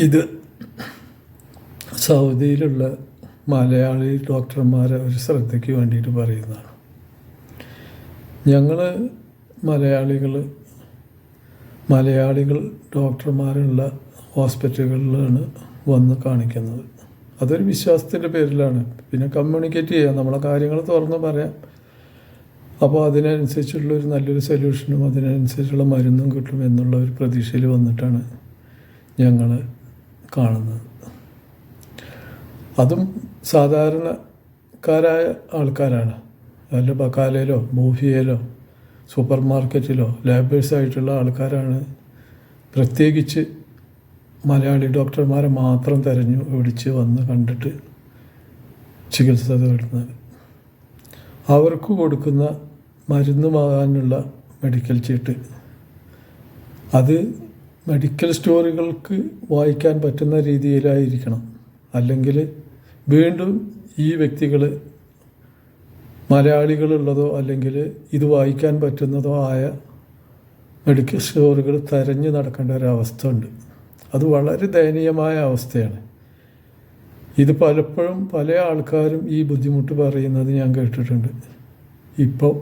ഇത് സൗദിയിലുള്ള മലയാളി ഡോക്ടർമാരെ ഒരു ശ്രദ്ധയ്ക്ക് വേണ്ടിയിട്ട് പറയുന്നതാണ്. ഞങ്ങൾ മലയാളികൾ ഡോക്ടർമാരുള്ള ഹോസ്പിറ്റലുകളിലാണ് വന്ന് കാണിക്കുന്നത്. അതൊരു വിശ്വാസത്തിൻ്റെ പേരിലാണ്. പിന്നെ കമ്മ്യൂണിക്കേറ്റ് ചെയ്യാം, നമ്മളെ കാര്യങ്ങൾ തുറന്ന് പറയാം. അപ്പോൾ അതിനനുസരിച്ചുള്ളൊരു നല്ലൊരു സൊല്യൂഷനും അതിനനുസരിച്ചുള്ള മരുന്നും കിട്ടും എന്നുള്ള ഒരു പ്രതീക്ഷയിൽ വന്നിട്ടാണ് ഞങ്ങൾ കാണുന്നത്. അതും സാധാരണക്കാരായ ആൾക്കാരാണ്. വല്ല ബക്കാലയിലോ ബൂഫിയയിലോ സൂപ്പർ മാർക്കറ്റിലോ ലേബേഴ്സായിട്ടുള്ള ആൾക്കാരാണ് പ്രത്യേകിച്ച് മലയാളി ഡോക്ടർമാരെ മാത്രം തിരഞ്ഞു പിടിച്ച് വന്ന് കണ്ടിട്ട് ചികിത്സ തേടുന്നത്. അവർക്ക് കൊടുക്കുന്ന മരുന്ന് വാങ്ങാനുള്ള മെഡിക്കൽ ചീട്ട് അത് മെഡിക്കൽ സ്റ്റോറുകൾക്ക് വായിക്കാൻ പറ്റുന്ന രീതിയിലായിരിക്കണം. അല്ലെങ്കിൽ വീണ്ടും ഈ വ്യക്തികൾ മലയാളികളുള്ളതോ അല്ലെങ്കിൽ ഇത് വായിക്കാൻ പറ്റുന്നതോ ആയ മെഡിക്കൽ സ്റ്റോറുകൾ തിരഞ്ഞു നടക്കേണ്ട ഒരവസ്ഥ ഉണ്ട്. അത് വളരെ ദയനീയമായ അവസ്ഥയാണ്. ഇത് പലപ്പോഴും പല ആൾക്കാരും ഈ ബുദ്ധിമുട്ട് പറയുന്നത് ഞാൻ കേട്ടിട്ടുണ്ട്. ഇപ്പോൾ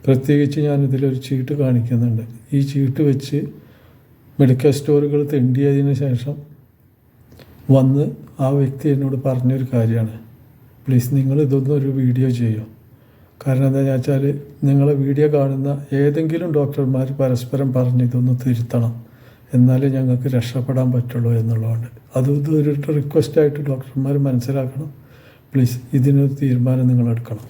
പ്രത്യേകിച്ച് ഞാനിതിലൊരു ചീട്ട് കാണിക്കുന്നുണ്ട്. ഈ ചീട്ട് വെച്ച് മെഡിക്കൽ സ്റ്റോറുകൾ തെണ്ടിയതിന് ശേഷം വന്ന് ആ വ്യക്തി എന്നോട് പറഞ്ഞൊരു കാര്യമാണ്, പ്ലീസ് നിങ്ങൾ ഇതൊന്നും ഒരു വീഡിയോ ചെയ്യോ. കാരണം എന്താണെന്ന് വെച്ചാൽ നിങ്ങളെ വീഡിയോ കാണുന്ന ഏതെങ്കിലും ഡോക്ടർമാർ പരസ്പരം പറഞ്ഞ് ഇതൊന്ന് തിരുത്തണം, എന്നാലേ ഞങ്ങൾക്ക് രക്ഷപ്പെടാൻ പറ്റുള്ളൂ എന്നുള്ളതുകൊണ്ട് ഇതൊരു റിക്വസ്റ്റായിട്ട് ഡോക്ടർമാർ മനസ്സിലാക്കണം. പ്ലീസ് ഇതിനൊരു തീരുമാനം നിങ്ങൾ എടുക്കണം.